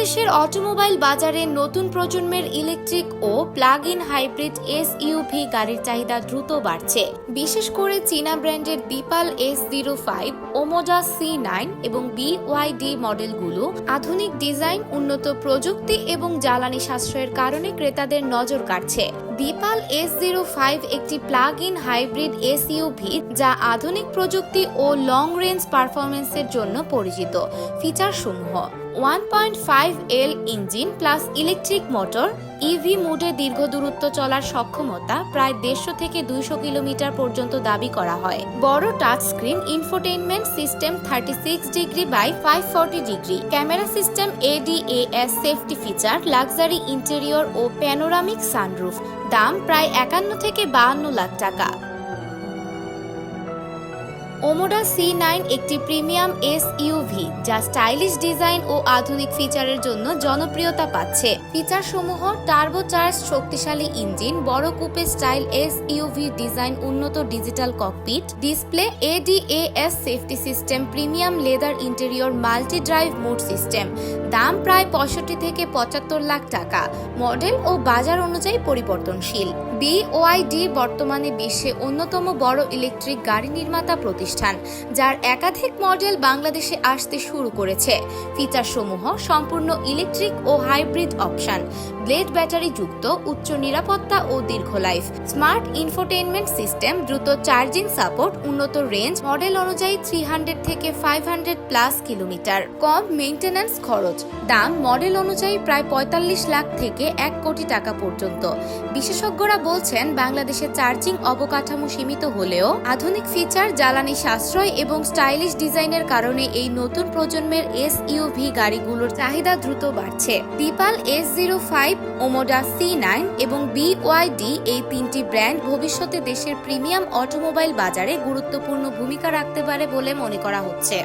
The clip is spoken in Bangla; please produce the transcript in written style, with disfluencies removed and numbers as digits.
বাংলাদেশের অটোমোবাইল বাজারে নতুন প্রজন্মের ইলেকট্রিক ও প্লাগ ইন হাইব্রিড এসইউভি গাড়ির চাহিদা দ্রুত বাড়ছে। বিশেষ করে চীনা ব্র্যান্ডের দিপাল S05, ওমোডা C9 এবং BYD মডেলগুলো আধুনিক ডিজাইন, উন্নত প্রযুক্তি এবং জ্বালানি সাশ্রয়ের কারণে ক্রেতাদের নজর কাড়ছে। দিপাল S05 একটি প্লাগ ইন হাইব্রিড এসইউভি যা আধুনিক প্রযুক্তি ও লং রেঞ্জ পারফরমেন্সের জন্য পরিচিত। ফিচার সমূহ: 1.5L engine plus electric motor, EV মোডে দীর্ঘ দূরত্ব চলার সক্ষমতা প্রায় 150 থেকে 200 কিলোমিটার পর্যন্ত দাবি করা হয়। বড় touch screen, infotainment system 36 degree by 540 degree, camera system, ADAS safety feature, luxury interior ও প্যানোরামিক সানরুফ। দাম প্রায় 51 থেকে 52 লাখ টাকা। ওমোডা C9 একটি প্রিমিয়াম এসইউভি যা স্টাইলিশ ডিজাইন ও আধুনিক ফিচারের জন্য জনপ্রিয়তা পাচ্ছে। ফিচার সমূহ: টার্বোচার্জ শক্তিশালী ইঞ্জিন, বড় কুপে স্টাইল এসইউভি ডিজাইন, উন্নত digital cockpit display, ADAS safety system, premium leather interior, multi drive mode system. দাম প্রায় 65 থেকে 75 লাখ টাকা। মডেল ও বাজার অনুযায়ী পরিবর্তনশীল। BYD বর্তমানে বিশ্বে অন্যতম বড় ইলেকট্রিক গাড়ি নির্মাতা প্রতিষ্ঠান, যার একাধিক মডেল বাংলাদেশে আসতে শুরু করেছে। ফিচার সমূহ: সম্পূর্ণ ইলেকট্রিক ও হাইব্রিড অপশন, ব্লেড ব্যাটারি যুক্ত, উচ্চ নিরাপত্তা ও দীর্ঘ লাইফ, স্মার্ট ইনফোটেইনমেন্ট সিস্টেম, দ্রুত চার্জিং সাপোর্ট, উন্নত রেঞ্জ, মডেল অনুযায়ী 300 থেকে 500 প্লাস কিলোমিটার, কম মেইনটেন্যান্স খরচ। দাম মডেল অনুযায়ী প্রায় 45 লাখ থেকে 1 কোটি টাকা পর্যন্ত। বিশেষজ্ঞরা বলছেন, বাংলাদেশে চার্জিং অবকাঠামো সীমিত হলেও আধুনিক ফিচার, জ্বালানি সাশ্রয় এবং স্টাইলিশ ডিজাইনের কারণে এই নতুন প্রজন্মের এসইউভি গাড়িগুলোর চাহিদা দ্রুত বাড়ছে। দিপাল S05, ওমোডা C9 এবং BYD এই তিনটি ব্র্যান্ড ভবিষ্যতে দেশের প্রিমিয়াম অটোমোবাইল বাজারে গুরুত্বপূর্ণ ভূমিকা রাখতে পারে বলে মনে করা হচ্ছে।